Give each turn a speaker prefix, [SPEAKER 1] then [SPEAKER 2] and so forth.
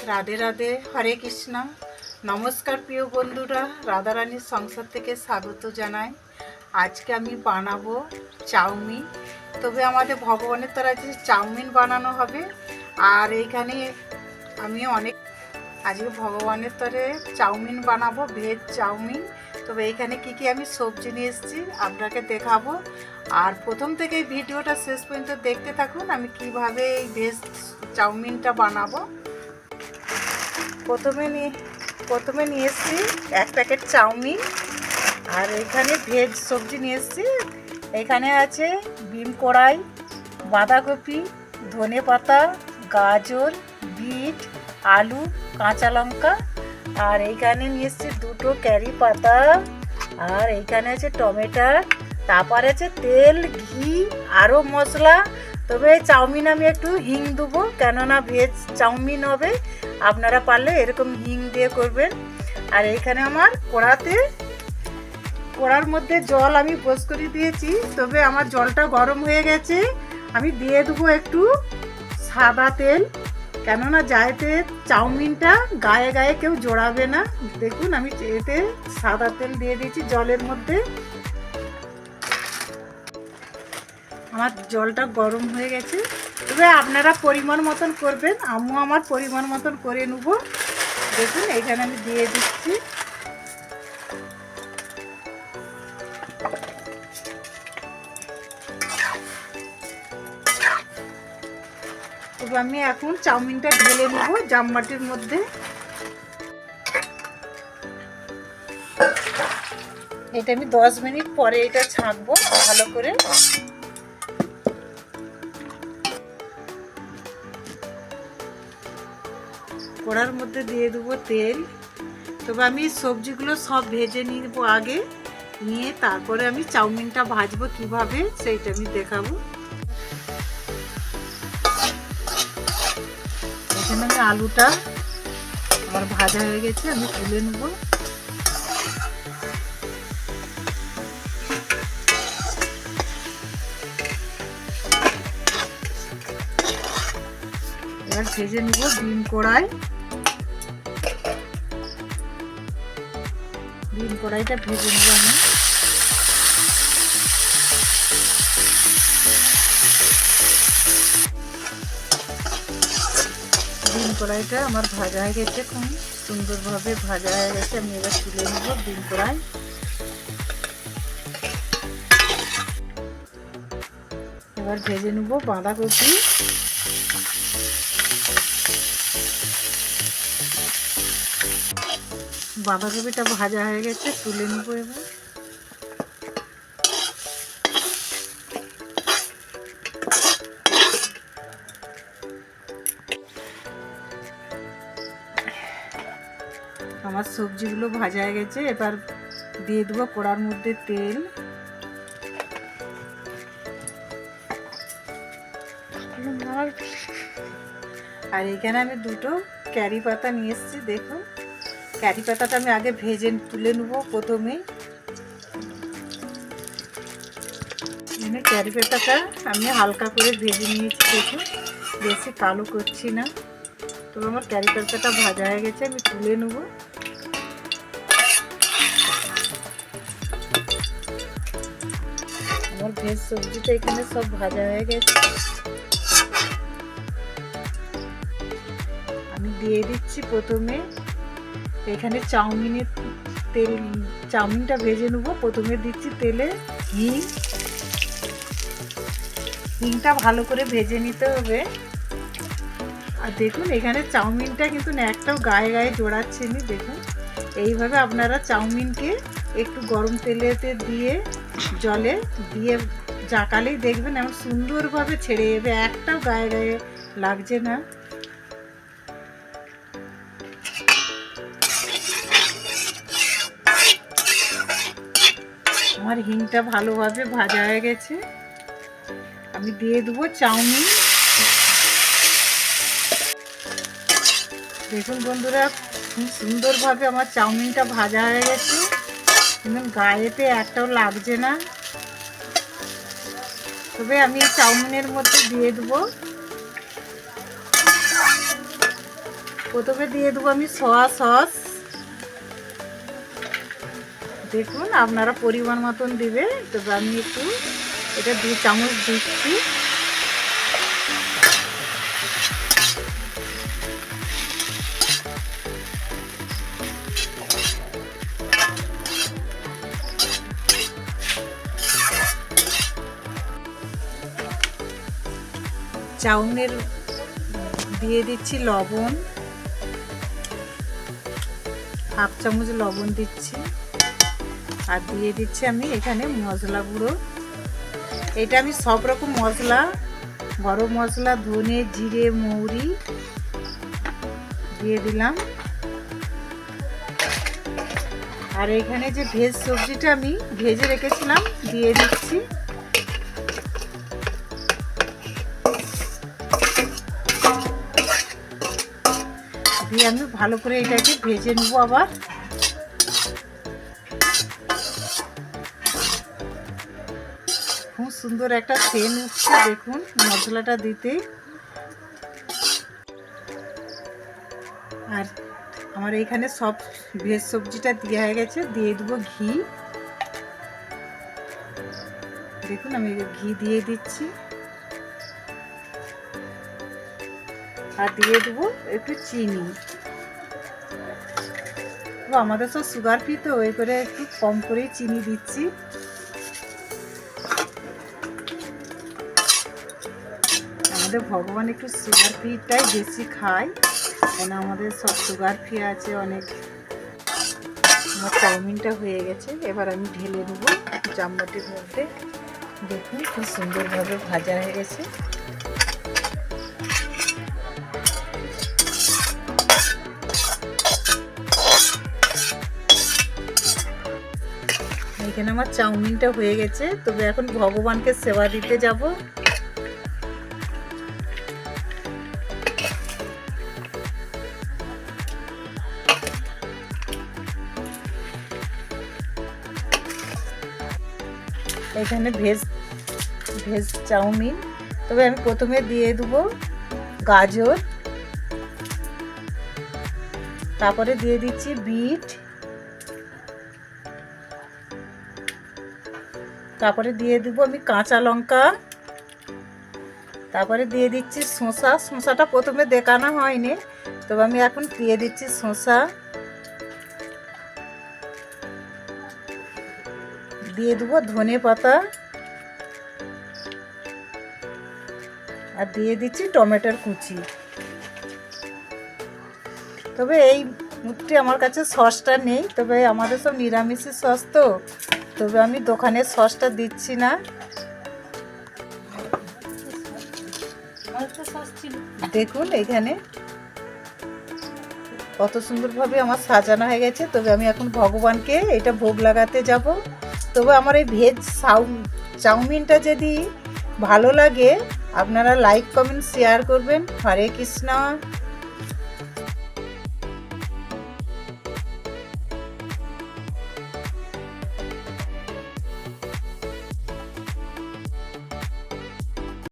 [SPEAKER 1] রাধে রাধে, হরে কৃষ্ণ। নমস্কার প্রিয় বন্ধুরা, রাধারানীর সংসার থেকে স্বাগত জানাই। আজকে আমি বানাবো চাউমিন। তবে আমাদের ভগবানের তরফ আজকে চাউমিন বানানো হবে। আর এইখানে আমি আজকে ভগবানের তরে চাউমিন বানাবো, ভেজ চাউমিন। তবে এইখানে কি কি আমি সবজি নিয়ে এসেছি আপনাকে দেখাবো। আর প্রথম থেকে এই ভিডিওটা শেষ পর্যন্ত দেখতে থাকুন, আমি কিভাবে এই ভেজ চাউমিনটা বানাবো। প্রথমে নিয়ে এসেছি 1 প্যাকেট চাউমিন। আর এখানে ভেজ সবজি নিয়ে এসেছি। এখানে আছে বিম কড়াই, বাঁধাকপি, ধনেপাতা, গাজর, বিট, আলু, কাঁচা লঙ্কা। আর এইখানে নিয়ে এসেছি 2টো কারি পাতা। আর এইখানে আছে টমেটো, তারপর আছে তেল, ঘি, আরও মশলা। তবে চাউমিন আমি একটু হিং দেবো, কেননা ভেজ চাউমিন হবে। আপনারা পারলে এরকম হিং দিয়ে করবেন। আর এইখানে আমার কড়ার মধ্যে জল আমি পোষ করে দিয়েছি। তবে আমার জলটা গরম হয়ে গেছে। আমি দিয়ে দেবো একটু সাদা তেল, কেননা যাতে চাউমিনটা গায়ে গায়ে কেউ জড়াবে না। দেখুন আমি এতে সাদা তেল দিয়ে দিয়েছি জলের মধ্যে। আমার জলটা গরম হয়ে গেছে। তবে আপনারা পরিমাণ মতন করবেন, আমিও আমার পরিমাণ মতন করে নেব। দেখুন এইখানে আমি দিয়ে দিচ্ছি। তবে আমি এখন চাউমিনটা ঢেলে নেব জামবাটির মধ্যে। এটা আমি 10 মিনিট পরে এটা ছাঁকবো ভালো করে। কড়ার মধ্যে দিয়ে দেবো তেল। তবে আমি সবজিগুলো সব ভেজে নিব আগে, নিয়ে তারপরে আমি চাউমিনটা ভাজবো কিভাবে সেইটা আমি দেখাবো। এখানে আমি আলুটা আমার ভাজা হয়ে গেছে, আমি তুলে নেব। এবার ভেজে নেব বিম কড়াইটা ভেজে নেব আমি। বিম কড়াইটা আমার ভাজা হয়ে গেছে, খুব সুন্দরভাবে ভাজা হয়ে গেছে। আমি এবার তুলে নেব বিম কড়াই। এবার ভেজে নেব বাঁধাকপি। বাঁধাকপিটা ভাজা হয়ে গেছে, তুলে নেব। এবার আমার সবজিগুলো ভাজা হয়ে গেছে। এবার দিয়ে দেবো কড়ার মধ্যে তেল। আর এখানে আমি 2টো কারি পাতা নিয়ে এসেছি। দেখুন কারি পাতাটা আমি আগে ভেজে তুলে নেব প্রথমে। কারি পাতাটা আমি হালকা করে ভেজে নিয়েছি, দেখুন বেশি কালো করছি না। তবে আমার কারি পাতাটা ভাজা হয়ে গেছে, আমি তুলে নেব। আমার ভেজ সবজিটা এখানে সব ভাজা হয়ে গেছে। আমি দিয়ে দিচ্ছি প্রথমে এখানে চাউমিনটা ভেজে নেব। প্রথমে দিচ্ছি তেলে হিংটা ভালো করে ভেজে নিতে হবে। আর দেখুন এখানে চাউমিনটা কিন্তু একটাও গায়ে গায়ে জড়াচ্ছে না। দেখুন এইভাবে আপনারা চাউমিনকে একটু গরম তেলেতে দিয়ে জলে দিয়ে জাকালেই দেখবেন এমন সুন্দরভাবে ছেড়ে যাবে, একটাও গায়ে গায়ে লাগছে না। আমার হিংটা ভালোভাবে ভাজা হয়ে গেছে। আমি দিয়ে দেবো চাউমিন। দেখুন বন্ধুরা খুব সুন্দরভাবে আমার চাউমিনটা ভাজা হয়ে গেছে, গায়েতে একটাও লাগছে না। তবে আমি চাউমিনের মধ্যে দিয়ে দেবো প্রথমে দিয়ে দেবো আমি সয়া সস। দেখুন আপনারা পরিমাণ মতন দিবে, তবে আমি একটু এটা 2 চামচ দিচ্ছি। চাউমিনের দিয়ে দিচ্ছি লবণ, 1/2 চামচ লবণ দিচ্ছি। আর দিয়ে দিচ্ছি আমি এখানে মশলা গুঁড়ো। এটা আমি সব রকম মশলা, গরম মশলা, ধনে, জিরে, মৌরি দিয়ে দিলাম। আর এখানে যে ভেজ সবজিটা আমি ভেজে রেখেছিলাম দিয়ে দিচ্ছি। দিয়ে আমি ভালো করে এটাকে ভেজে নেব। আবার খুব সুন্দর একটা সেন্ট উঠছে দেখুন মশলাটা দিতে। আর আমার এখানে সব ভেজ সবজিটা দেওয়া হয়ে গেছে। দিয়ে দেবো ঘি। দেখুন আমি ঘি দিয়ে দিচ্ছি। আর দিয়ে দেবো একটু চিনি। আমাদের সব সুগার ফ্রি তো, ওই করে একটু কম করেই চিনি দিচ্ছি। আমাদের ভগবান একটু সুগার ফ্রিটাই বেশি খায়, কেন আমাদের সব সুগার ফ্রি আছে অনেক। আমার চাউমিনটা হয়ে গেছে, এবার আমি ঢেলে নেবো জামবাটির মধ্যে। দেখুন খুব সুন্দরভাবে ভাজা হয়ে গেছে। এখানে আমার চাউমিনটা হয়ে গেছে, তবে এখন ভগবানকে সেবা দিতে যাব। এখানে ভেজ চাউমিন, তবে আমি প্রথমে দিয়ে দেবো গাজর, তারপরে দিয়ে দিচ্ছি বিট, তারপরে দিয়ে দেবো আমি কাঁচা লঙ্কা, তারপরে দিয়ে দিচ্ছি শসা। শসাটা প্রথমে দেখানো হয়নি, তবে আমি এখন দিয়ে দিচ্ছি শসা। দিয়ে দেবো ধনে পাতা, আর দিয়ে দিচ্ছি টমেটোর কুচি। তবে এই মুহূর্তে আমার কাছে সসটা নেই, তবে আমাদের সব নিরামিষি সস তো, তবে আমি দোকানের সসটা দিচ্ছি না। দেখুন এখানে কত সুন্দরভাবে আমার সাজানো হয়ে গেছে। তবে আমি এখন ভগবানকে এটা ভোগ লাগাতে যাব। তবে আমার এই ভেজ চাউমিনটা যদি ভালো লাগে আপনারা লাইক কমেন্ট শেয়ার করবেন। হরে কৃষ্ণ।